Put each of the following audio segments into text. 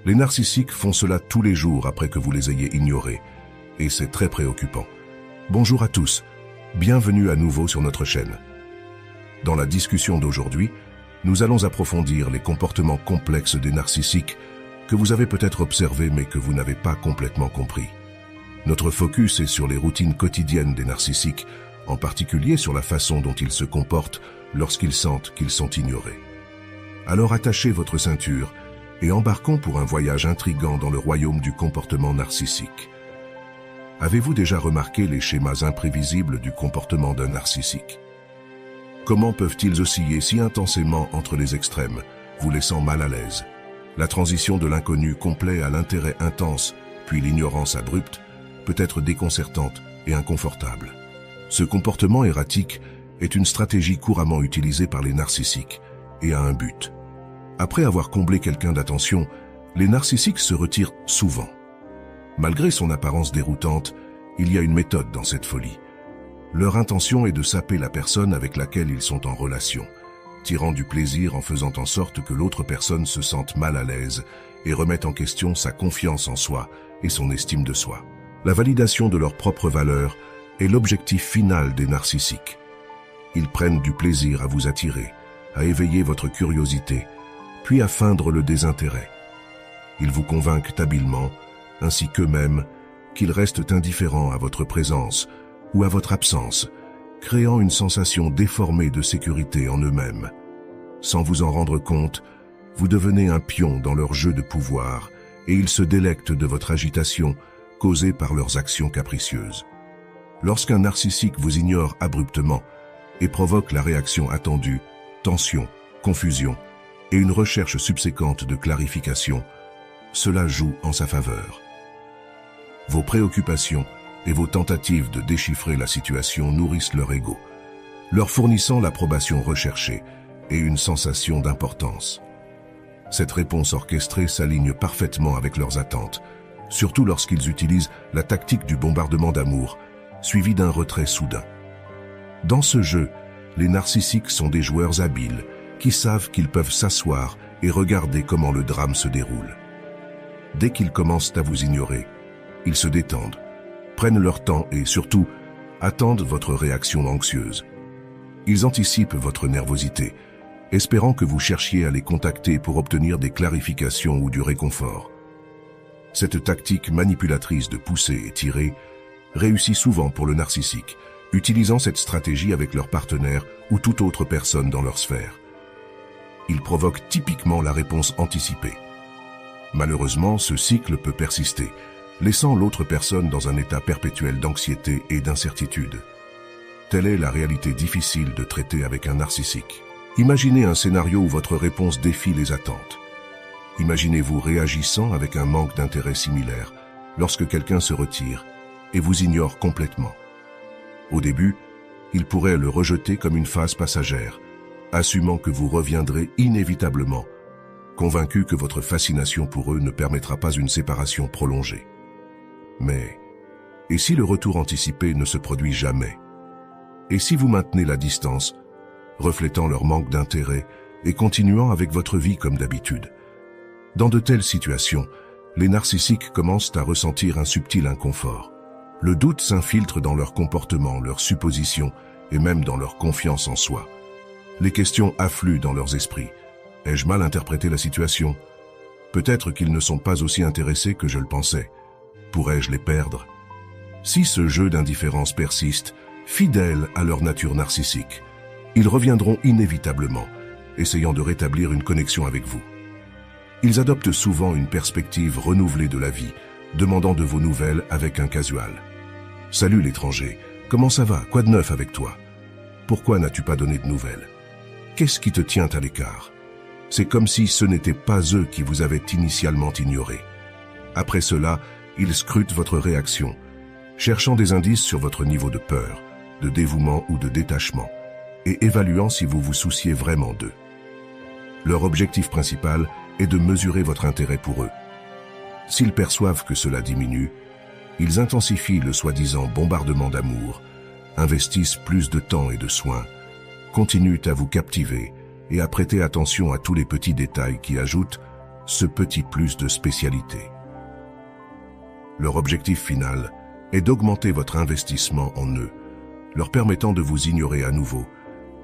Les narcissiques font cela tous les jours après que vous les ayez ignorés, et c'est très préoccupant. Bonjour à tous, bienvenue à nouveau sur notre chaîne. Dans la discussion d'aujourd'hui, nous allons approfondir les comportements complexes des narcissiques que vous avez peut-être observés mais que vous n'avez pas complètement compris. Notre focus est sur les routines quotidiennes des narcissiques, en particulier sur la façon dont ils se comportent lorsqu'ils sentent qu'ils sont ignorés. Alors attachez votre ceinture et embarquons pour un voyage intrigant dans le royaume du comportement narcissique. Avez-vous déjà remarqué les schémas imprévisibles du comportement d'un narcissique? Comment peuvent-ils osciller si intensément entre les extrêmes, vous laissant mal à l'aise? La transition de l'inconnu complet à l'intérêt intense, puis l'ignorance abrupte, peut être déconcertante et inconfortable. Ce comportement erratique est une stratégie couramment utilisée par les narcissiques et a un but. Après avoir comblé quelqu'un d'attention, les narcissiques se retirent souvent. Malgré son apparence déroutante, il y a une méthode dans cette folie. Leur intention est de saper la personne avec laquelle ils sont en relation, tirant du plaisir en faisant en sorte que l'autre personne se sente mal à l'aise et remette en question sa confiance en soi et son estime de soi. La validation de leurs propres valeurs est l'objectif final des narcissiques. Ils prennent du plaisir à vous attirer, à éveiller votre curiosité, puis à feindre le désintérêt. Ils vous convainquent habilement, ainsi qu'eux-mêmes, qu'ils restent indifférents à votre présence ou à votre absence, créant une sensation déformée de sécurité en eux-mêmes. Sans vous en rendre compte, vous devenez un pion dans leur jeu de pouvoir et ils se délectent de votre agitation causée par leurs actions capricieuses. Lorsqu'un narcissique vous ignore abruptement et provoque la réaction attendue, tension, confusion et une recherche subséquente de clarification, cela joue en sa faveur. Vos préoccupations et vos tentatives de déchiffrer la situation nourrissent leur ego, leur fournissant l'approbation recherchée et une sensation d'importance. Cette réponse orchestrée s'aligne parfaitement avec leurs attentes, surtout lorsqu'ils utilisent la tactique du bombardement d'amour, suivi d'un retrait soudain. Dans ce jeu, les narcissiques sont des joueurs habiles qui savent qu'ils peuvent s'asseoir et regarder comment le drame se déroule. Dès qu'ils commencent à vous ignorer, ils se détendent, prennent leur temps et, surtout, attendent votre réaction anxieuse. Ils anticipent votre nervosité, espérant que vous cherchiez à les contacter pour obtenir des clarifications ou du réconfort. Cette tactique manipulatrice de pousser et tirer réussit souvent pour le narcissique, utilisant cette stratégie avec leur partenaire ou toute autre personne dans leur sphère. Ils provoquent typiquement la réponse anticipée. Malheureusement, ce cycle peut persister, laissant l'autre personne dans un état perpétuel d'anxiété et d'incertitude. Telle est la réalité difficile de traiter avec un narcissique. Imaginez un scénario où votre réponse défie les attentes. Imaginez-vous réagissant avec un manque d'intérêt similaire lorsque quelqu'un se retire et vous ignore complètement. Au début, il pourrait le rejeter comme une phase passagère, assumant que vous reviendrez inévitablement, convaincu que votre fascination pour eux ne permettra pas une séparation prolongée. Mais, et si le retour anticipé ne se produit jamais? Et si vous maintenez la distance, reflétant leur manque d'intérêt et continuant avec votre vie comme d'habitude? Dans de telles situations, les narcissiques commencent à ressentir un subtil inconfort. Le doute s'infiltre dans leur comportement, leurs suppositions et même dans leur confiance en soi. Les questions affluent dans leurs esprits. Ai-je mal interprété la situation? Peut-être qu'ils ne sont pas aussi intéressés que je le pensais. Pourrais-je les perdre? Si ce jeu d'indifférence persiste, fidèles à leur nature narcissique, ils reviendront inévitablement, essayant de rétablir une connexion avec vous. Ils adoptent souvent une perspective renouvelée de la vie, demandant de vos nouvelles avec un casual. « Salut l'étranger, comment ça va? Quoi de neuf avec toi? Pourquoi n'as-tu pas donné de nouvelles? Qu'est-ce qui te tient à l'écart ?» C'est comme si ce n'étaient pas eux qui vous avaient initialement ignoré. Après cela, ils scrutent votre réaction, cherchant des indices sur votre niveau de peur, de dévouement ou de détachement, et évaluant si vous vous souciez vraiment d'eux. Leur objectif principal est de mesurer votre intérêt pour eux. S'ils perçoivent que cela diminue, ils intensifient le soi-disant bombardement d'amour, investissent plus de temps et de soins, continuent à vous captiver et à prêter attention à tous les petits détails qui ajoutent, ce petit plus de spécialité. Leur objectif final est d'augmenter votre investissement en eux, leur permettant de vous ignorer à nouveau,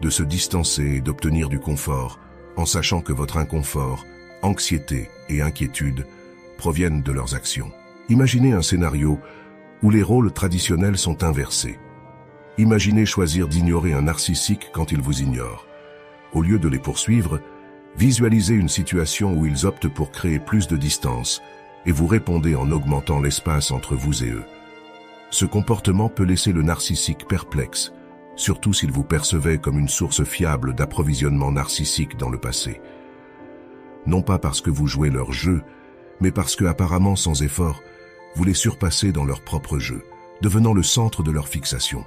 de se distancer et d'obtenir du confort, en sachant que votre inconfort, anxiété et inquiétude proviennent de leurs actions. Imaginez un scénario où les rôles traditionnels sont inversés. Imaginez choisir d'ignorer un narcissique quand il vous ignore. Au lieu de les poursuivre, visualisez une situation où ils optent pour créer plus de distance et vous répondez en augmentant l'espace entre vous et eux. Ce comportement peut laisser le narcissique perplexe, surtout s'il vous percevait comme une source fiable d'approvisionnement narcissique dans le passé. Non pas parce que vous jouez leur jeu, mais parce que, apparemment sans effort, vous les surpassez dans leur propre jeu, devenant le centre de leur fixation.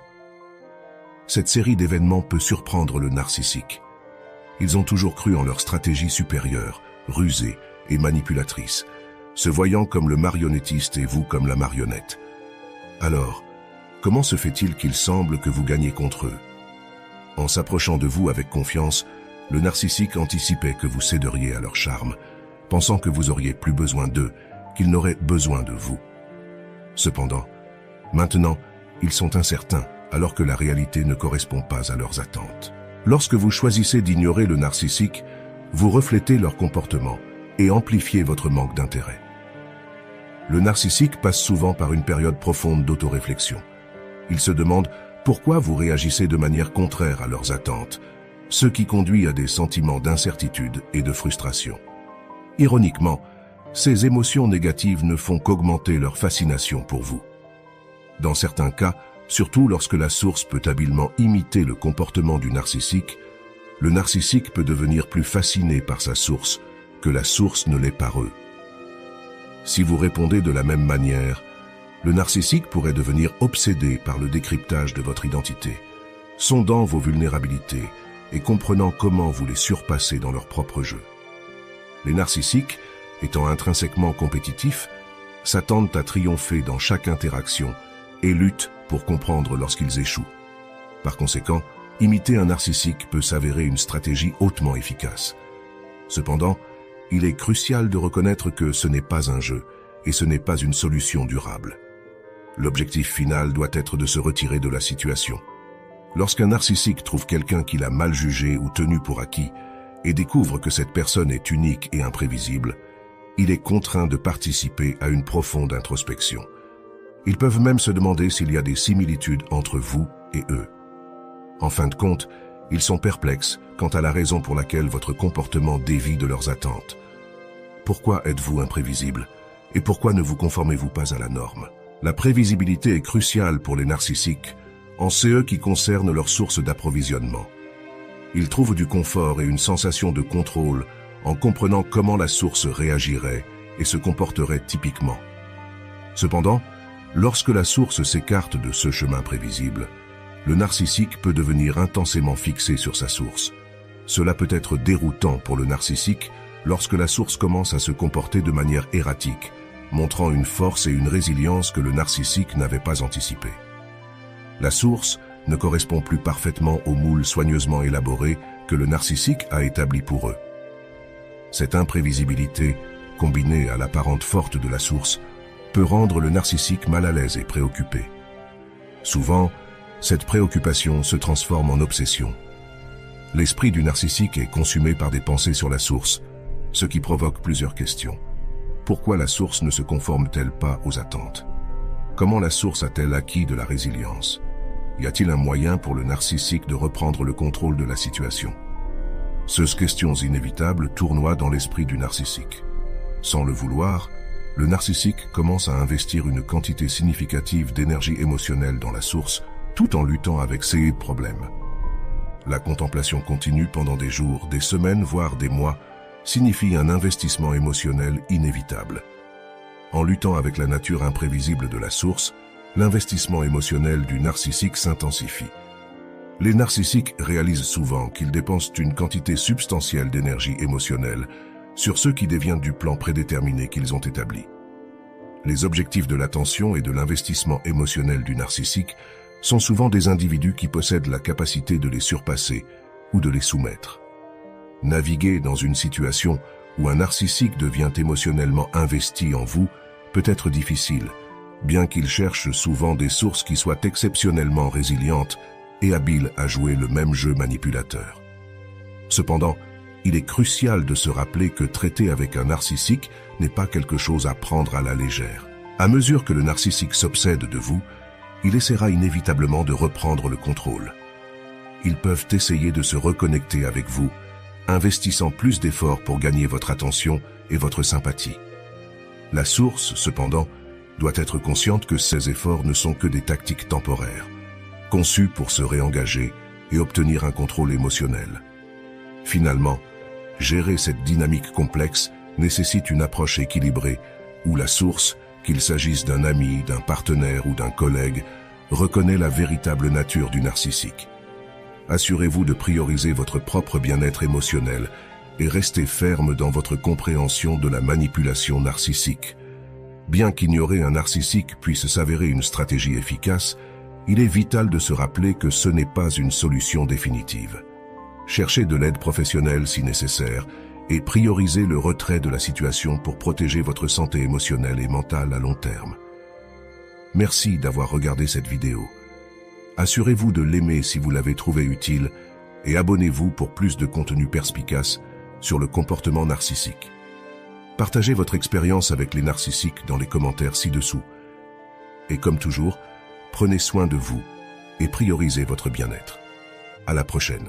Cette série d'événements peut surprendre le narcissique. Ils ont toujours cru en leur stratégie supérieure, rusée et manipulatrice, se voyant comme le marionnettiste et vous comme la marionnette. Alors, comment se fait-il qu'il semble que vous gagnez contre eux? En s'approchant de vous avec confiance, le narcissique anticipait que vous céderiez à leur charme, pensant que vous auriez plus besoin d'eux, qu'ils n'auraient besoin de vous. Cependant, maintenant, ils sont incertains, alors que la réalité ne correspond pas à leurs attentes. Lorsque vous choisissez d'ignorer le narcissique, vous reflétez leur comportement et amplifiez votre manque d'intérêt. Le narcissique passe souvent par une période profonde d'autoréflexion. Il se demande pourquoi vous réagissez de manière contraire à leurs attentes, ce qui conduit à des sentiments d'incertitude et de frustration. Ironiquement, ces émotions négatives ne font qu'augmenter leur fascination pour vous. Dans certains cas, surtout lorsque la source peut habilement imiter le comportement du narcissique, le narcissique peut devenir plus fasciné par sa source que la source ne l'est par eux. Si vous répondez de la même manière, le narcissique pourrait devenir obsédé par le décryptage de votre identité, sondant vos vulnérabilités et comprenant comment vous les surpassez dans leur propre jeu. Les narcissiques, étant intrinsèquement compétitifs, s'attendent à triompher dans chaque interaction et luttent pour comprendre lorsqu'ils échouent. Par conséquent, imiter un narcissique peut s'avérer une stratégie hautement efficace. Cependant, il est crucial de reconnaître que ce n'est pas un jeu et ce n'est pas une solution durable. L'objectif final doit être de se retirer de la situation. Lorsqu'un narcissique trouve quelqu'un qu'il a mal jugé ou tenu pour acquis et découvre que cette personne est unique et imprévisible, il est contraint de participer à une profonde introspection. Ils peuvent même se demander s'il y a des similitudes entre vous et eux. En fin de compte, ils sont perplexes quant à la raison pour laquelle votre comportement dévie de leurs attentes. Pourquoi êtes-vous imprévisible? Et pourquoi ne vous conformez-vous pas à la norme? La prévisibilité est cruciale pour les narcissiques, en ce qui concerne leur source d'approvisionnement. Ils trouvent du confort et une sensation de contrôle en comprenant comment la source réagirait et se comporterait typiquement. Cependant, lorsque la source s'écarte de ce chemin prévisible, le narcissique peut devenir intensément fixé sur sa source. Cela peut être déroutant pour le narcissique lorsque la source commence à se comporter de manière erratique, montrant une force et une résilience que le narcissique n'avait pas anticipées. La source ne correspond plus parfaitement au moule soigneusement élaboré que le narcissique a établi pour eux. Cette imprévisibilité, combinée à l'apparente forte de la source, peut rendre le narcissique mal à l'aise et préoccupé. Souvent, cette préoccupation se transforme en obsession. L'esprit du narcissique est consumé par des pensées sur la source, ce qui provoque plusieurs questions. Pourquoi la source ne se conforme-t-elle pas aux attentes? Comment la source a-t-elle acquis de la résilience? Y a-t-il un moyen pour le narcissique de reprendre le contrôle de la situation? Ces questions inévitables tournoient dans l'esprit du narcissique. Sans le vouloir, le narcissique commence à investir une quantité significative d'énergie émotionnelle dans la source, tout en luttant avec ses problèmes. La contemplation continue pendant des jours, des semaines, voire des mois, signifie un investissement émotionnel inévitable. En luttant avec la nature imprévisible de la source, l'investissement émotionnel du narcissique s'intensifie. Les narcissiques réalisent souvent qu'ils dépensent une quantité substantielle d'énergie émotionnelle sur ce qui dévient du plan prédéterminé qu'ils ont établi. Les objectifs de l'attention et de l'investissement émotionnel du narcissique sont souvent des individus qui possèdent la capacité de les surpasser ou de les soumettre. Naviguer dans une situation où un narcissique devient émotionnellement investi en vous peut être difficile, bien qu'il cherche souvent des sources qui soient exceptionnellement résilientes et habiles à jouer le même jeu manipulateur. Cependant, il est crucial de se rappeler que traiter avec un narcissique n'est pas quelque chose à prendre à la légère. À mesure que le narcissique s'obsède de vous, il essaiera inévitablement de reprendre le contrôle. Ils peuvent essayer de se reconnecter avec vous, investissant plus d'efforts pour gagner votre attention et votre sympathie. La source, cependant, doit être consciente que ces efforts ne sont que des tactiques temporaires, conçues pour se réengager et obtenir un contrôle émotionnel. Finalement, gérer cette dynamique complexe nécessite une approche équilibrée où la source, qu'il s'agisse d'un ami, d'un partenaire ou d'un collègue, reconnaît la véritable nature du narcissique. Assurez-vous de prioriser votre propre bien-être émotionnel et restez ferme dans votre compréhension de la manipulation narcissique. Bien qu'ignorer un narcissique puisse s'avérer une stratégie efficace, il est vital de se rappeler que ce n'est pas une solution définitive. Cherchez de l'aide professionnelle si nécessaire et priorisez le retrait de la situation pour protéger votre santé émotionnelle et mentale à long terme. Merci d'avoir regardé cette vidéo. Assurez-vous de l'aimer si vous l'avez trouvé utile et abonnez-vous pour plus de contenu perspicace sur le comportement narcissique. Partagez votre expérience avec les narcissiques dans les commentaires ci-dessous. Et comme toujours, prenez soin de vous et priorisez votre bien-être. À la prochaine.